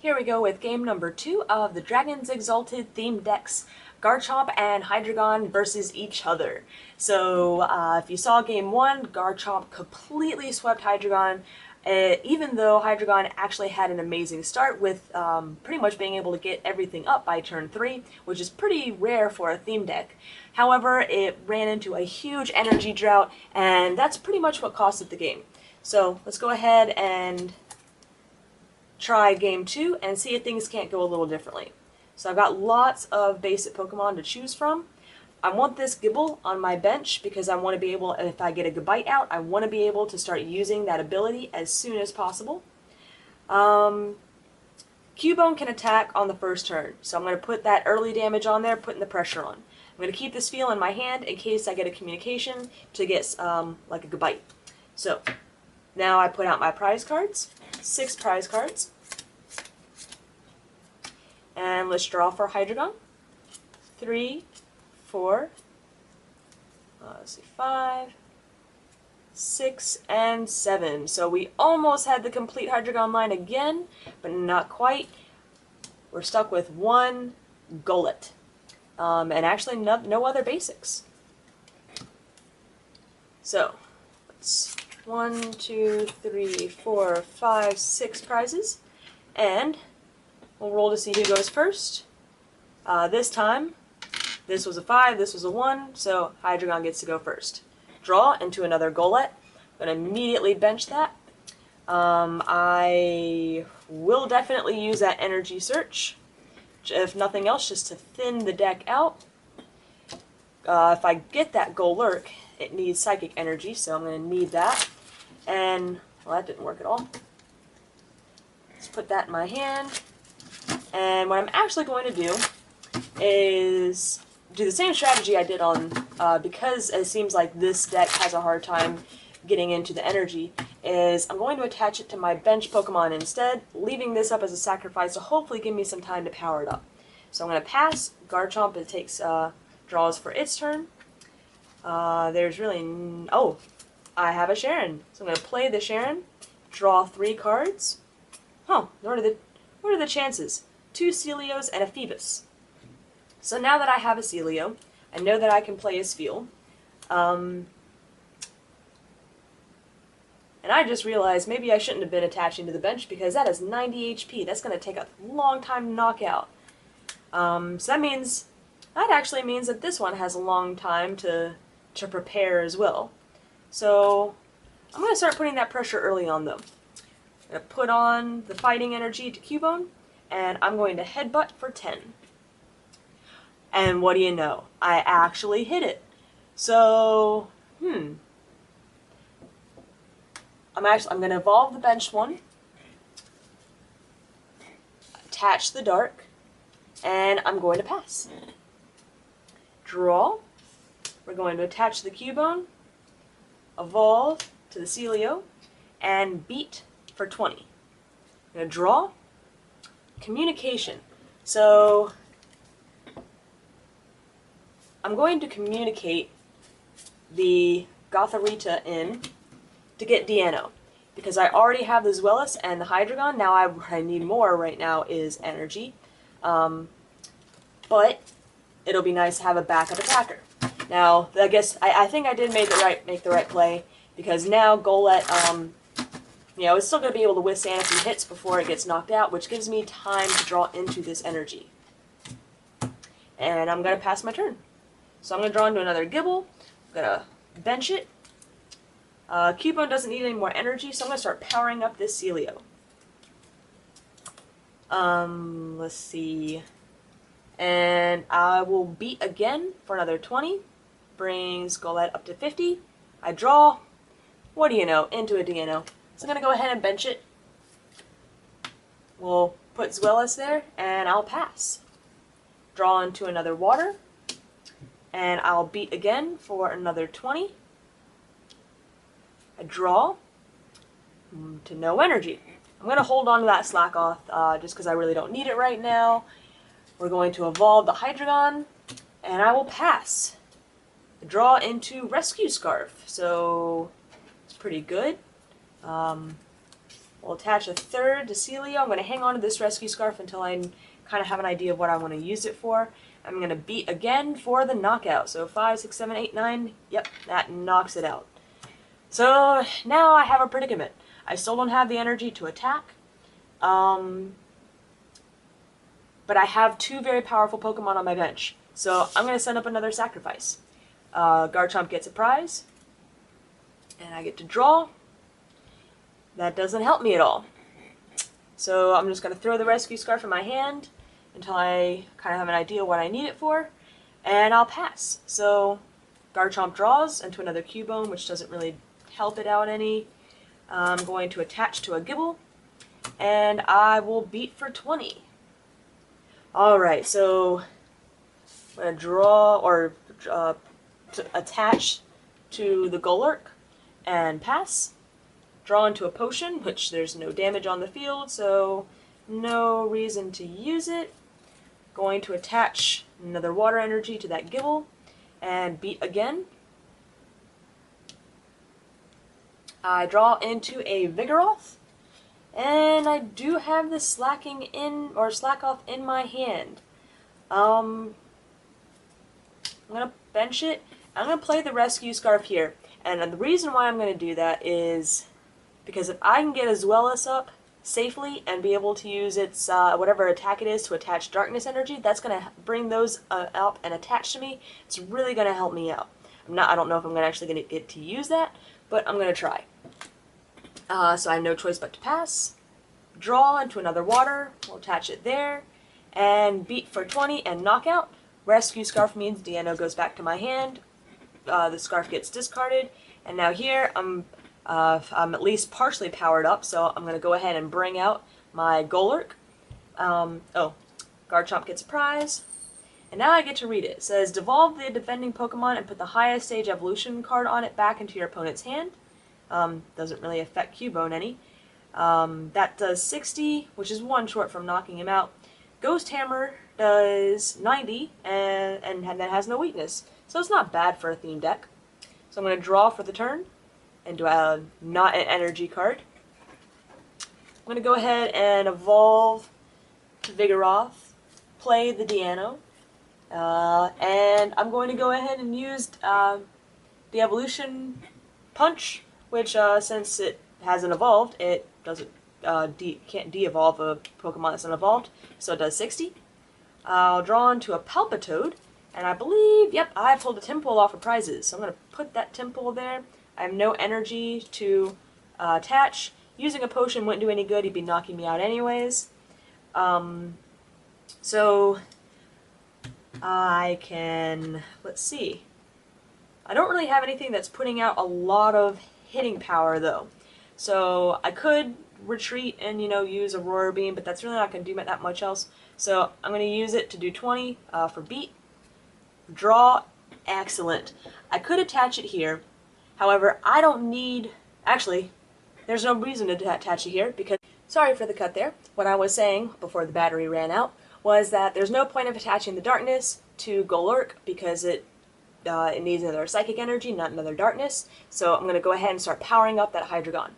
Here we go with game number 2 of the Dragons Exalted themed decks, Garchomp and Hydreigon versus each other. So if you saw game 1, Garchomp completely swept Hydreigon, even though Hydreigon actually had an amazing start with pretty much being able to get everything up by turn 3, which is pretty rare for a theme deck. However, it ran into a huge energy drought, and that's pretty much what costed the game. So let's go ahead and try game 2 and see if things can't go a little differently. So I've got lots of basic Pokemon to choose from. I want this Gibble on my bench because I want to be able, if I get a Gabite out, I want to be able to start using that ability as soon as possible. Cubone can attack on the first turn, so I'm going to put that early damage on there, putting the pressure on. I'm going to keep this Feel in my hand in case I get a communication to get like a Gabite. So now I put out my prize cards, 6 prize cards. And let's draw for Hydreigon. 3, 4, let's see, 5, 6, and 7. So we almost had the complete Hydreigon line again, but not quite. We're stuck with 1 Golett. And actually no other basics. So, let's 1, 2, 3, 4, 5, 6 prizes. And we'll roll to see who goes first. This time, this was a 5, this was a 1, so Hydreigon gets to go first. Draw into another Golett. I'm going to immediately bench that. I will definitely use that Energy Search, if nothing else, just to thin the deck out. If I get that Golurk, it needs Psychic Energy, so I'm going to need that. And, well, that didn't work at all. Let's put that in my hand. And what I'm actually going to do is do the same strategy I did on, because it seems like this deck has a hard time getting into the energy, is I'm going to attach it to my bench Pokemon instead, leaving this up as a sacrifice to hopefully give me some time to power it up. So I'm going to pass. Garchomp, it takes draws for its turn. There's really... oh, I have a Sharon. So I'm going to play the Sharon, draw 3 cards. Huh, what are the chances? 2 Celios and a Phoebus. So now that I have a Celio, I know that I can play his Feel. And I just realized maybe I shouldn't have been attaching to the bench because that is 90 HP. That's going to take a long time to knock out. So that actually means that this one has a long time to prepare as well. So I'm going to start putting that pressure early on though. I'm going to put on the Fighting Energy to Cubone, and I'm going to Headbutt for 10. And what do you know? I actually hit it. So, I'm going to evolve the benched one, attach the Dark, and I'm going to pass. Draw. We're going to attach the Cubone, evolve to the Celio, and beat for 20. I'm going to draw. Communication. So I'm going to communicate the Gothorita in to get Deano, because I already have the Zweilous and the Hydreigon. Now I need more right now is energy, but it'll be nice to have a backup attacker. Now I guess I think I did make the right play, because now Golett, you know, it's still going to be able to withstand a few hits before it gets knocked out, which gives me time to draw into this energy. And I'm going to pass my turn. So I'm going to draw into another Gibble. I'm going to bench it. Cubone doesn't need any more energy, so I'm going to start powering up this Celio. Let's see. And I will beat again for another 20. Brings Golett up to 50. I draw. What do you know? Into a Deano. So I'm going to go ahead and bench it. We'll put Zweilous there, and I'll pass. Draw into another Water. And I'll beat again for another 20. I draw to no energy. I'm going to hold on to that Slack Off just because I really don't need it right now. We're going to evolve the Hydreigon, and I will pass. Draw into Rescue Scarf, so it's pretty good. We'll attach a third to Celio. I'm going to hang on to this rescue scarf until I kind of have an idea of what I want to use it for. I'm going to beat again for the knockout. So 5, 6, 7, 8, 9. Yep, that knocks it out. So now I have a predicament. I still don't have the energy to attack. But I have two very powerful Pokemon on my bench. So I'm going to send up another sacrifice. Garchomp gets a prize. And I get to draw. That doesn't help me at all. So I'm just going to throw the rescue scarf in my hand until I kind of have an idea what I need it for. And I'll pass. So Garchomp draws into another Cubone, which doesn't really help it out any. I'm going to attach to a Gibble. And I will beat for 20. Alright, so I'm going to draw or attach to the Golurk and pass. Draw into a potion, which there's no damage on the field, so no reason to use it. Going to attach another water energy to that Gibble and beat again. I draw into a Vigoroth, and I do have the Slack Off in my hand. I'm gonna bench it. I'm gonna play the rescue scarf here, and the reason why I'm gonna do that is because if I can get a Zweilous up safely and be able to use its whatever attack it is to attach darkness energy, that's going to bring those up and attach to me. It's really going to help me out. I don't know if I'm actually going to get to use that, but I'm going to try. So I have no choice but to pass. Draw into another water. We'll attach it there. And beat for 20 and knockout. Rescue scarf means Deanno goes back to my hand. The scarf gets discarded. And now here I'm at least partially powered up, so I'm going to go ahead and bring out my Golurk. Garchomp gets a prize. And now I get to read it. It says, devolve the defending Pokemon and put the highest stage evolution card on it back into your opponent's hand. Doesn't really affect Cubone any. That does 60, which is 1 short from knocking him out. Ghost Hammer does 90, and that has no weakness. So it's not bad for a theme deck. So I'm going to draw for the turn. And do not an energy card. I'm going to go ahead and evolve to Vigoroth, play the Deanno, and I'm going to go ahead and use the Evolution Punch, which since it hasn't evolved, it doesn't can't de-evolve a Pokemon that's unevolved, so it does 60. I'll draw into a Palpitoad, and I believe, yep, I pulled a Tympole off of prizes, so I'm going to put that Tympole there. I have no energy to attach. Using a potion wouldn't do any good. He'd be knocking me out anyways. So I can, let's see. I don't really have anything that's putting out a lot of hitting power though. So I could retreat and, use Aurora Beam, but that's really not going to do that much else. So I'm going to use it to do 20 for beat. Draw, excellent. I could attach it here. However, I don't need... Actually, there's no reason to attach it here because... Sorry for the cut there. What I was saying before the battery ran out was that there's no point of attaching the darkness to Golurk because it needs another psychic energy, not another darkness. So I'm going to go ahead and start powering up that Hydreigon.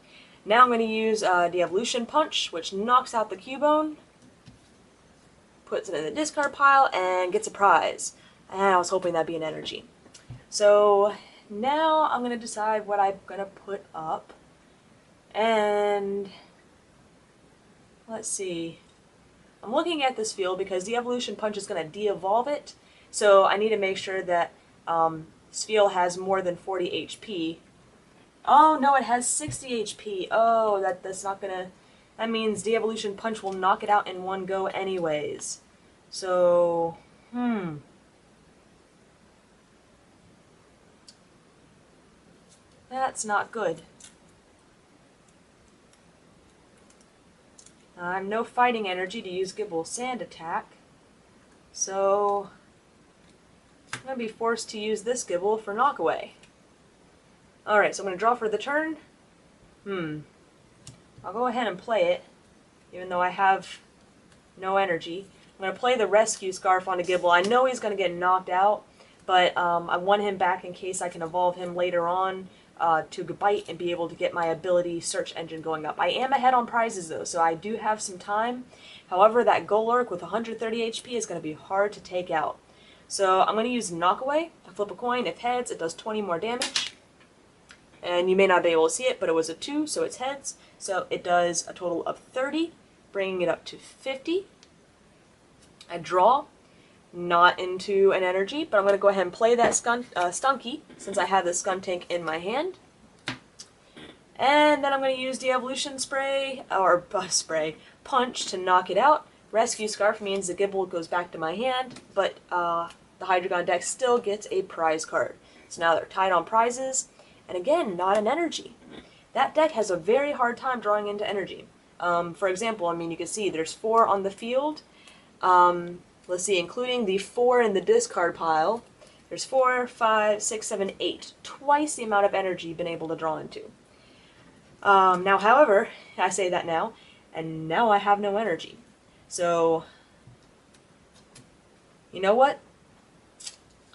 Now I'm going to use the Evolution Punch, which knocks out the Cubone, puts it in the discard pile, and gets a prize. And I was hoping that'd be an energy. So... now I'm going to decide what I'm going to put up, and let's see. I'm looking at this field because the Evolution Punch is going to de-evolve it, so I need to make sure that this field has more than 40 HP. Oh no, it has 60 HP. Oh, that's not going to... that means the Evolution Punch will knock it out in one go anyways. So, that's not good. I have no fighting energy to use Gibble Sand Attack, so I'm going to be forced to use this Gibble for Knockaway. Alright, so I'm going to draw for the turn. I'll go ahead and play it, even though I have no energy. I'm going to play the Rescue Scarf on a Gibble. I know he's going to get knocked out, but I want him back in case I can evolve him later on to bite and be able to get my ability search engine going up. I am ahead on prizes though, so I do have some time. However, that Golurk with 130 HP is going to be hard to take out. So I'm going to use Knockaway. I flip a coin. If heads, it does 20 more damage. And you may not be able to see it, but it was a 2, so it's heads. So it does a total of 30, bringing it up to 50. I draw, not into an energy, but I'm going to go ahead and play that Stunky, since I have the Skuntank in my hand. And then I'm going to use the Evolution Spray, or Punch to knock it out. Rescue Scarf means the Gibble goes back to my hand, but the Hydreigon deck still gets a prize card. So now they're tied on prizes, and again, not an energy. That deck has a very hard time drawing into energy. For example, I mean, you can see there's 4 on the field. Let's see, including the 4 in the discard pile, there's 4, 5, 6, 7, 8. Twice the amount of energy you've been able to draw into. Now, however, I say that now, and now I have no energy. So, you know what?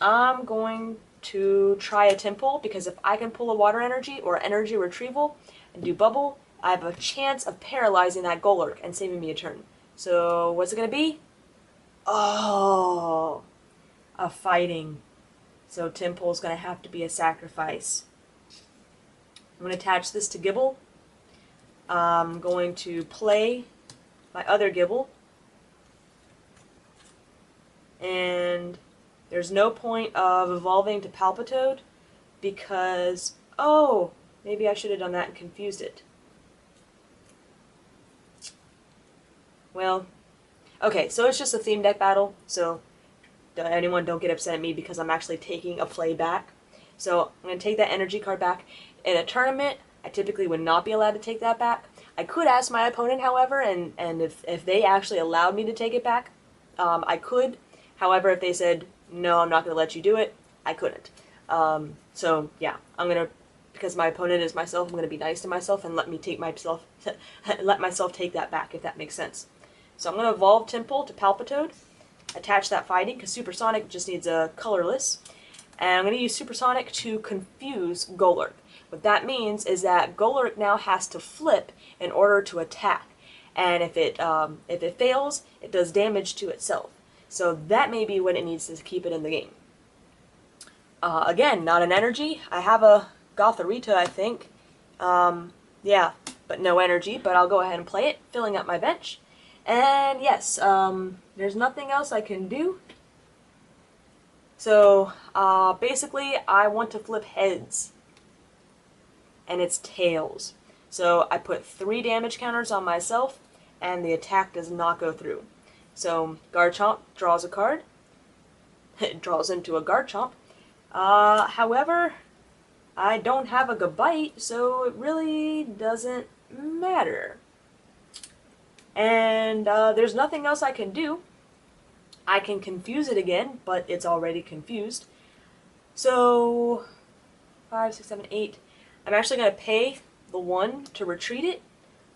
I'm going to try a Temple, because if I can pull a water energy or energy retrieval and do bubble, I have a chance of paralyzing that Golurk and saving me a turn. So, what's it going to be? Oh, a fighting. So Temple's going to have to be a sacrifice. I'm going to attach this to Gibble. I'm going to play my other Gibble. And there's no point of evolving to Palpitoad because, oh, maybe I should have done that and confused it. Well, okay, so it's just a theme deck battle, so anyone don't get upset at me because I'm actually taking a play back. So I'm going to take that energy card back. In a tournament, I typically would not be allowed to take that back. I could ask my opponent, however, and if they actually allowed me to take it back, I could. However, if they said, no, I'm not going to let you do it, I couldn't. So, yeah, I'm going to, because my opponent is myself, I'm going to be nice to myself and let myself take that back, if that makes sense. So I'm going to evolve Temple to Palpitoad, attach that fighting, because Supersonic just needs a colorless, and I'm going to use Supersonic to confuse Golurk. What that means is that Golurk now has to flip in order to attack, and if it fails, it does damage to itself. So that may be what it needs to keep it in the game. Again, not an energy. I have a Gothorita, I think. Yeah, but no energy, but I'll go ahead and play it, filling up my bench. And yes, there's nothing else I can do. So, basically, I want to flip heads. And it's tails. So I put 3 damage counters on myself, and the attack does not go through. So Garchomp draws a card. It draws into a Garchomp. However, I don't have a Gabite, so it really doesn't matter. And there's nothing else I can do. I can confuse it again, but it's already confused. So 5, 6, 7, 8. I'm actually going to pay the 1 to retreat it.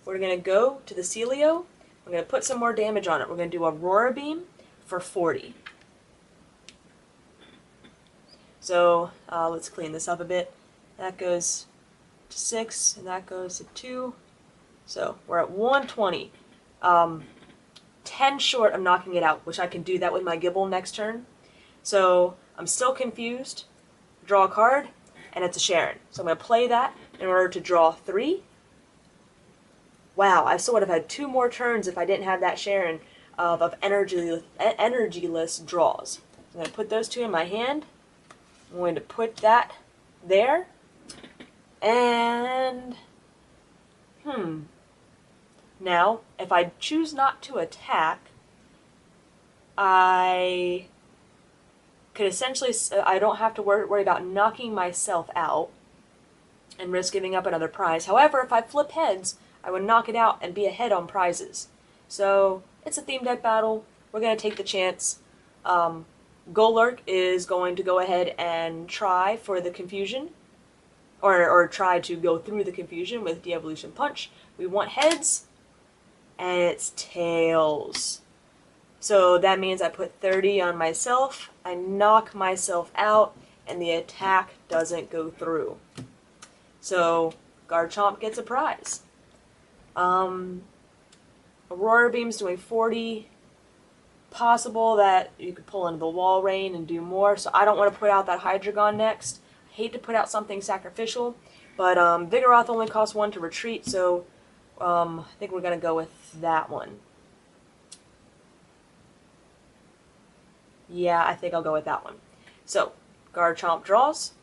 We're going to go to the Celio. We're going to put some more damage on it. We're going to do Aurora Beam for 40. So let's clean this up a bit. That goes to 6, and that goes to 2. So we're at 120. 10 short of knocking it out, which I can do that with my Gibble next turn. So I'm still confused. Draw a card, and it's a Sharon. So I'm going to play that in order to draw 3. Wow, I still would have had 2 more turns if I didn't have that Sharon of energyless draws. I'm going to put those 2 in my hand. I'm going to put that there. And, now, if I choose not to attack, I could essentially, I don't have to worry about knocking myself out and risk giving up another prize. However, if I flip heads, I would knock it out and be ahead on prizes. So, it's a theme deck battle. We're going to take the chance. Golurk is going to go ahead and try for the confusion, or try to go through the confusion with De-Evolution Punch. We want heads, and it's tails. So that means I put 30 on myself, I knock myself out, and the attack doesn't go through. So Garchomp gets a prize. Aurora Beam's doing 40. Possible that you could pull into the Wall Rain and do more, so I don't want to put out that Hydreigon next. I hate to put out something sacrificial, but Vigoroth only costs 1 to retreat, so I think we're going to go with that one. Yeah, I think I'll go with that one. So, Garchomp draws.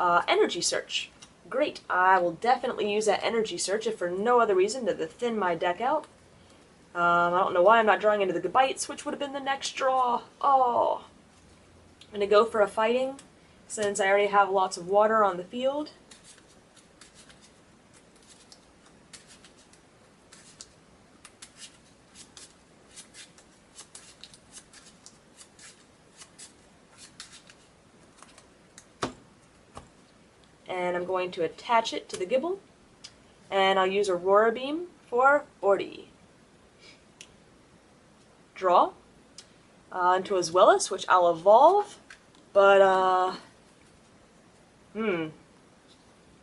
Energy Search. Great, I will definitely use that Energy Search if for no other reason than to thin my deck out. I don't know why I'm not drawing into the Gabites, which would have been the next draw. Oh. I'm going to go for a Fighting, since I already have lots of water on the field. And I'm going to attach it to the Gibble. And I'll use Aurora Beam for 40. Draw. Into Azuelis, which I'll evolve. But,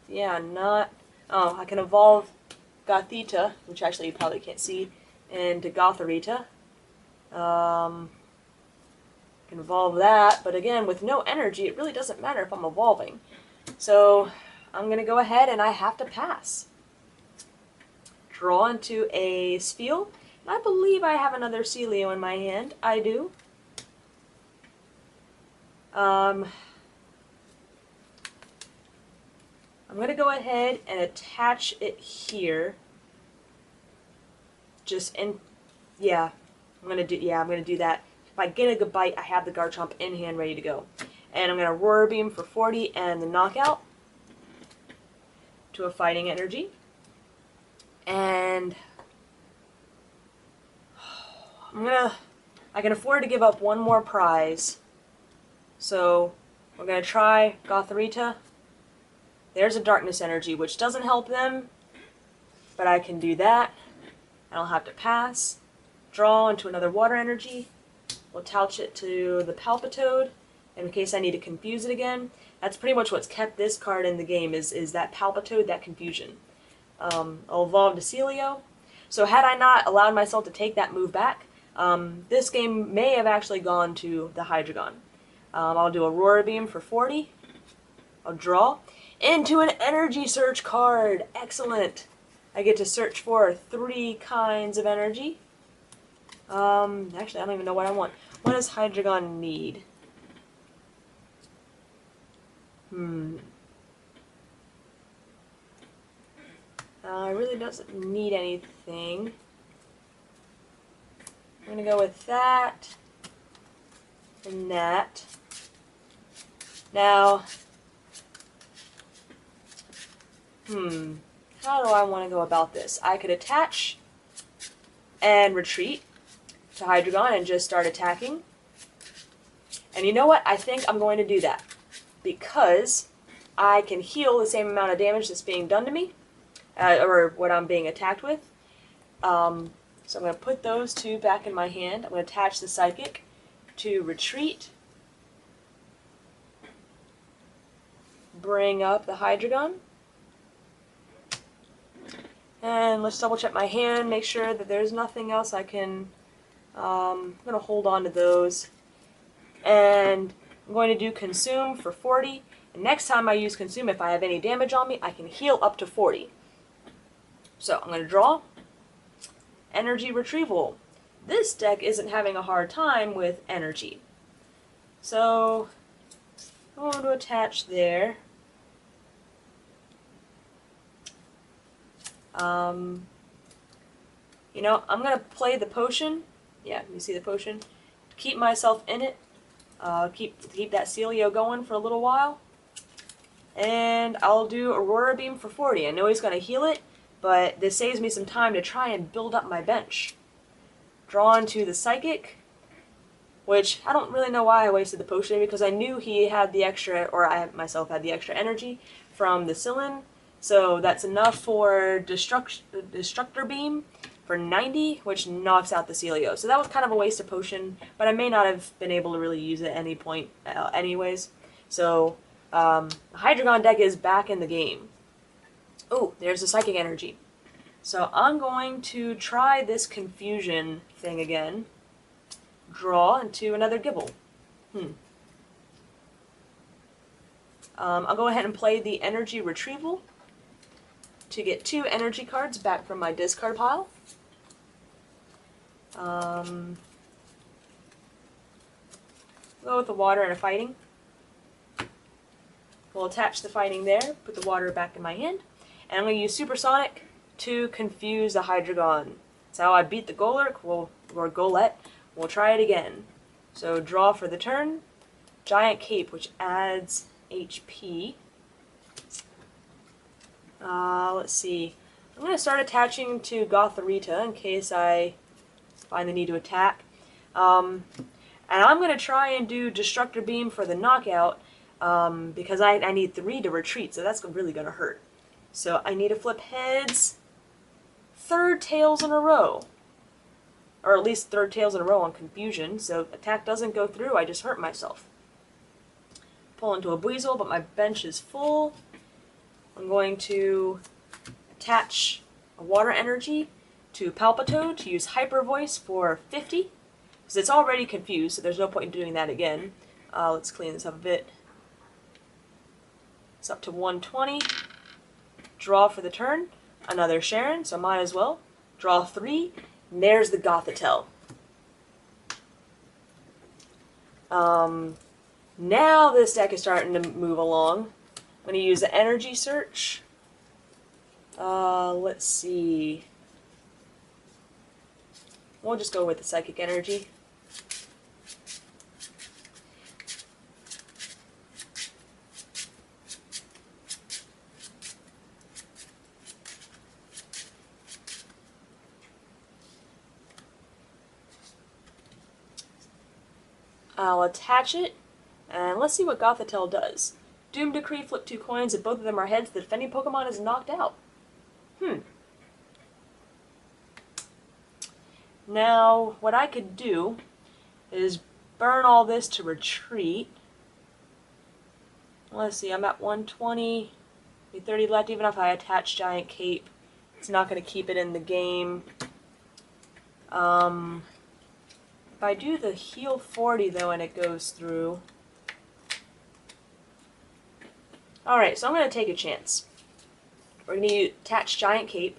yeah, not... Oh, I can evolve Gothita, which actually you probably can't see, into Gotharita. I can evolve that, but again, with no energy, it really doesn't matter if I'm evolving. So, I'm going to go ahead and I have to pass. Draw into a Spheal. I believe I have another Celio in my hand. I do. I'm going to go ahead and attach it here. Yeah, I'm going to do that. If I get a Gabite, I have the Garchomp in hand ready to go. And I'm going to Aurora Beam for 40 and the Knockout to a Fighting Energy. And I can afford to give up one more prize. So we're going to try Gotharita. There's a Darkness Energy, which doesn't help them, but I can do that. And I'll have to pass. Draw into another Water Energy. We'll attach it to the Palpitoad in case I need to confuse it again. That's pretty much what's kept this card in the game, is that Palpitoad, that confusion. I'll evolve to Celio. So had I not allowed myself to take that move back, this game may have actually gone to the Hydreigon. I'll do Aurora Beam for 40. I'll draw into an Energy Search card. Excellent. I get to search for 3 kinds of energy. Actually, I don't even know what I want. What does Hydreigon need? It really doesn't need anything. I'm going to go with that and that. Now, how do I want to go about this? I could attach and retreat to Hydreigon and just start attacking. And you know what? I think I'm going to do that, because I can heal the same amount of damage that's being done to me, or what I'm being attacked with. So I'm going to put those 2 back in my hand. I'm going to attach the Psychic to retreat. Bring up the Hydreigon. And let's double check my hand, make sure that there's nothing else I can... I'm going to hold on to those. And I'm going to do Consume for 40. And next time I use Consume, if I have any damage on me, I can heal up to 40. So I'm going to draw. Energy Retrieval. This deck isn't having a hard time with energy. So I'm going to attach there. You know, I'm going to play the potion. Yeah, you see the potion. Keep myself in it. Keep that Celio going for a little while. And I'll do Aurora Beam for 40. I know he's going to heal it, but this saves me some time to try and build up my bench. Draw into the Psychic, which I don't really know why I wasted the potion, because I knew he had the extra, or I myself had the extra energy from the Sillin. So that's enough for Destructor Beam for 90, which knocks out the Celio. So that was kind of a waste of potion, but I may not have been able to really use it at any point anyways. So the Hydreigon deck is back in the game. Oh, there's the psychic energy. So I'm going to try this confusion thing again. Draw into another Gibble. I'll go ahead and play the energy retrieval to get 2 energy cards back from my discard pile. Go with the water and a fighting. We'll attach the fighting there, put the water back in my hand, and I'm going to use Supersonic to confuse the Hydreigon. That's how I beat the Golurk, or Golett. We'll try it again. So draw for the turn, Giant Cape, which adds HP. Let's see. I'm going to start attaching to Gothorita in case I find the need to attack. And I'm going to try and do Destructor Beam for the knockout, because I need 3 to retreat, so that's really going to hurt. So I need to flip heads 3rd tails in a row. Or at least 3rd tails in a row on confusion, so attack doesn't go through, I just hurt myself. Pull into a Buizel, but my bench is full. I'm going to attach a water energy to Palpitoad to use Hyper Voice for 50. Because it's already confused, so there's no point in doing that again. Let's clean this up a bit. It's up to 120. Draw for the turn. Another Sharon, so might as well. Draw 3. And there's the Gothitelle. Now this deck is starting to move along. I'm going to use the Energy Search. Let's see. We'll just go with the Psychic Energy. I'll attach it, and let's see what Gothitelle does. Doom Decree, flip 2 coins. If both of them are heads, the defending Pokemon is knocked out. Now, what I could do is burn all this to retreat. Let's see, I'm at 120. 30 left. Even if I attach Giant Cape, it's not going to keep it in the game. If I do the heal 40 though and it goes through. Alright, so I'm going to take a chance. We're going to attach Giant Cape.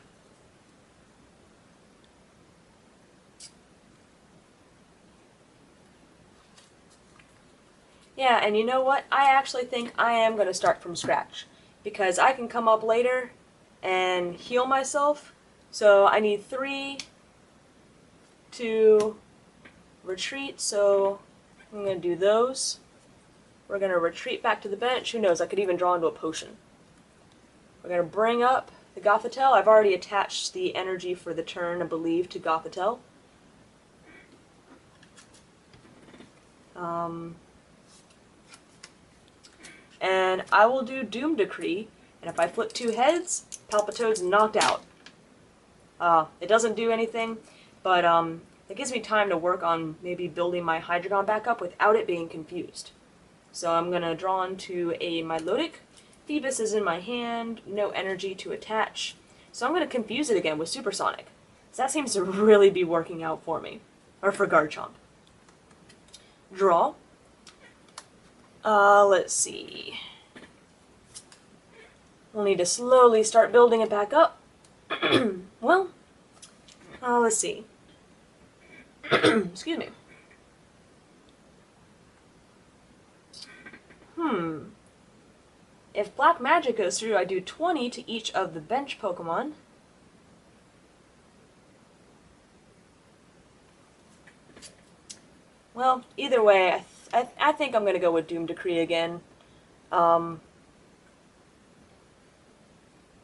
Yeah, and you know what? I actually think I am going to start from scratch. Because I can come up later and heal myself. So I need 3 to retreat, so I'm going to do those. We're going to retreat back to the bench. Who knows, I could even draw into a potion. We're going to bring up the Gothitelle. I've already attached the energy for the turn, I believe, to Gothitelle. And I will do Doom Decree, and if I flip 2 heads, Palpitoad's knocked out. It doesn't do anything, but it gives me time to work on maybe building my Hydreigon back up without it being confused. So I'm going to draw into a Milotic. Phoebus is in my hand, no energy to attach. So I'm going to confuse it again with Supersonic. So that seems to really be working out for me. Or for Garchomp. Draw. Let's see. We'll need to slowly start building it back up. Well, let's see. Excuse me. If Black Magic goes through, I do 20 to each of the bench Pokemon. Well, either way, I think I'm going to go with Doom Decree again.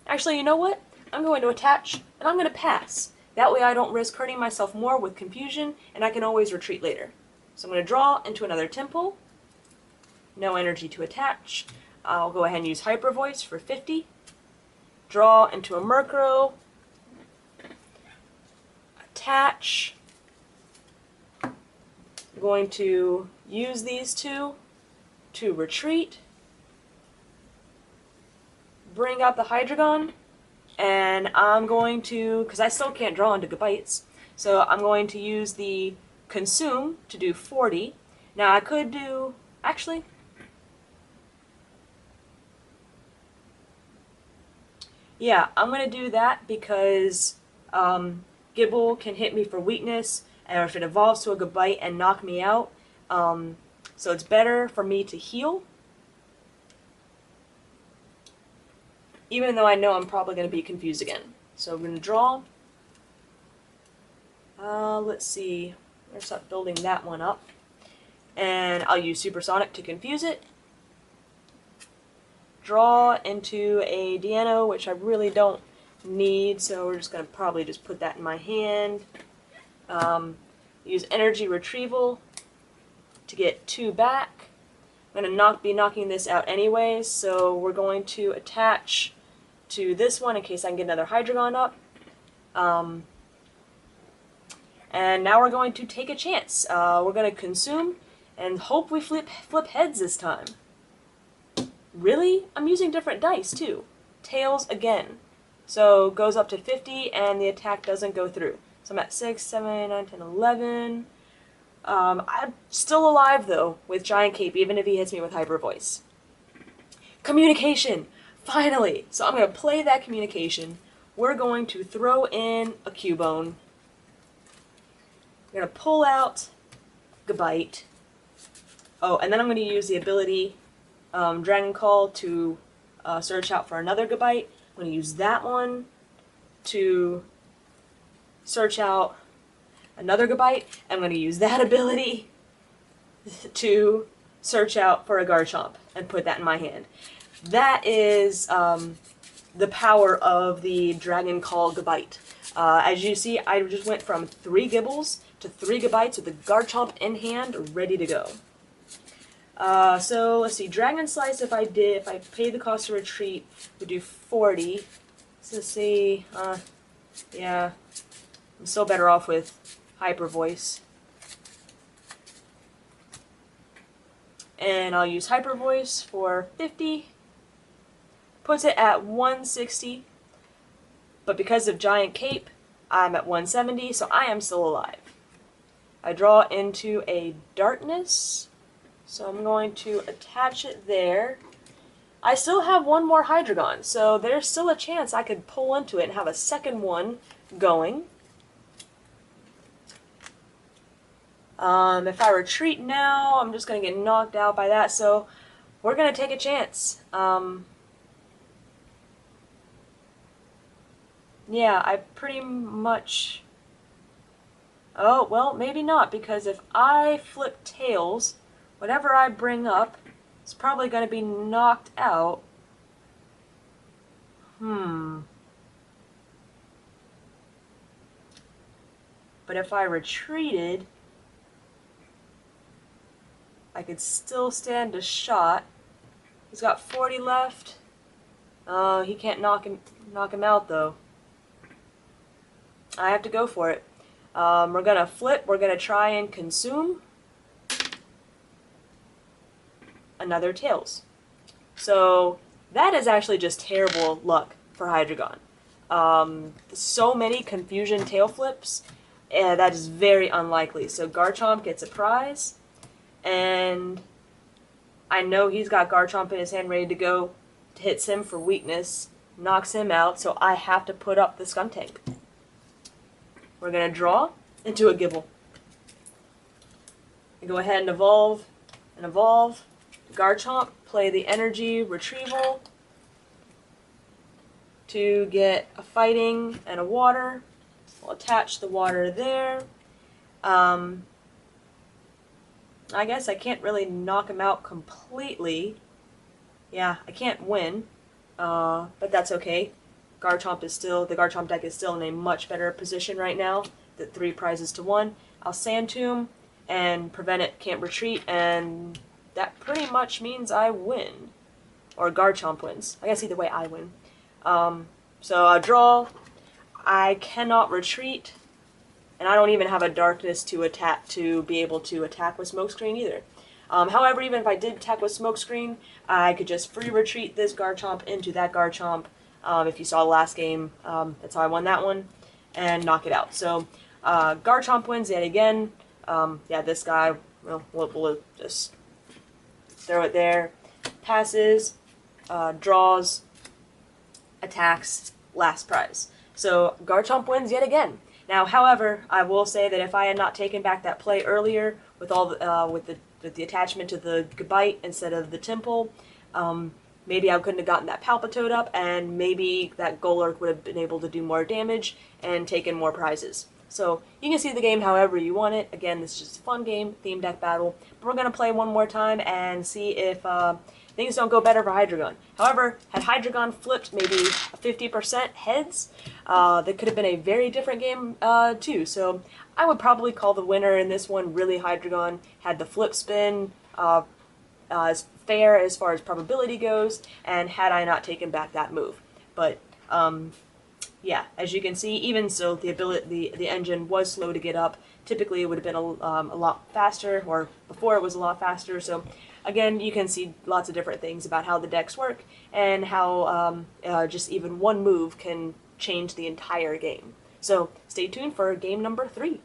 Actually, you know what? I'm going to attach, and I'm going to pass. That way I don't risk hurting myself more with confusion, and I can always retreat later. So I'm going to draw into another Temple. No energy to attach. I'll go ahead and use Hyper Voice for 50. Draw into a Murkrow. Attach. I'm going to use these 2 to retreat. Bring up the Hydreigon And I'm going to, because I still can't draw into Gabites, so I'm going to use the Consume to do 40. Now I could do, actually, yeah, I'm going to do that because Gibble can hit me for weakness, or if it evolves to a Gabite and knock me out. So it's better for me to heal, even though I know I'm probably going to be confused again. So I'm going to draw. Let's see. I'm going to start building that one up. And I'll use Supersonic to confuse it. Draw into a Deano, which I really don't need, so we're just going to probably just put that in my hand. Use Energy Retrieval to get 2 back. I'm going to be knocking this out anyways, so we're going to attach to this one in case I can get another Hydreigon up. And now we're going to take a chance. We're going to Consume and hope we flip heads this time. Really? I'm using different dice too. Tails again. So goes up to 50 and the attack doesn't go through. So I'm at 6, 7, 8, 9, 10, 11. I'm still alive though with Giant Cape even if he hits me with Hyper Voice. Communication! Finally! So I'm going to play that Communication. We're going to throw in a Cubone. I'm going to pull out Gabite. Oh, and then I'm going to use the ability Dragon Call to search out for another Gabite. I'm going to use that one to search out another Gabite. I'm going to use that ability to search out for a Garchomp and put that in my hand. That is the power of the Dragon Call Gabite. As you see, I just went from 3 Gibbles to 3 Gabites with the Garchomp in hand, ready to go. So let's see, Dragon Slice if I paid the cost to retreat, would do 40. So let's see, yeah, I'm still better off with Hyper Voice. And I'll use Hyper Voice for 50. Puts it at 160. But because of Giant Cape, I'm at 170, so I am still alive. I draw into a Darkness. So I'm going to attach it there. I still have one more Hydreigon, so there's still a chance I could pull into it and have a second one going. If I retreat now, I'm just going to get knocked out by that, so we're going to take a chance. Yeah, I pretty much... Oh, well, maybe not, because if I flip Tails, whatever I bring up is probably going to be knocked out. But if I retreated, I could still stand a shot. He's got 40 left. Oh, he can't knock him out though. I have to go for it. We're gonna flip. We're gonna try and Consume another Tails. So that is actually just terrible luck for Hydreigon. So many Confusion tail flips, and that is very unlikely. So Garchomp gets a prize, and I know he's got Garchomp in his hand ready to go, hits him for weakness, knocks him out, so I have to put up the Skuntank. We're going to draw into a Gibble. And go ahead and evolve, Garchomp, play the Energy Retrieval to get a Fighting and a Water. We'll attach the Water there. I guess I can't really knock him out completely. Yeah, I can't win, but that's okay. The Garchomp deck is still in a much better position right now. The 3 prizes to 1. I'll Sand Tomb and prevent it, can't retreat, and that pretty much means I win. Or Garchomp wins. I guess either way I win. So I draw. I cannot retreat, and I don't even have a Darkness to attack to be able to attack with Smokescreen either. However, even if I did attack with Smokescreen, I could just free retreat this Garchomp into that Garchomp. If you saw the last game, that's how I won that one, and knock it out. So Garchomp wins yet again. Yeah, this guy, well, we'll just throw it there. Passes, draws, attacks, last prize. So Garchomp wins yet again. Now, however, I will say that if I had not taken back that play earlier with all the, with the attachment to the Gabite instead of the Temple, maybe I couldn't have gotten that Palpitoad up, and maybe that Golurk would have been able to do more damage and taken more prizes. So you can see the game however you want it. Again, this is just a fun game, theme deck battle. But we're going to play one more time and see if things don't go better for Hydreigon. However, had Hydreigon flipped maybe 50% heads, that could have been a very different game too. So I would probably call the winner in this one really Hydreigon. Had the flip spin as fair as far as probability goes, and had I not taken back that move. But yeah, as you can see, even so, the engine was slow to get up. Typically, it would have been a lot faster, or before it was a lot faster. So again, you can see lots of different things about how the decks work and how just even one move can change the entire game. So stay tuned for game number 3.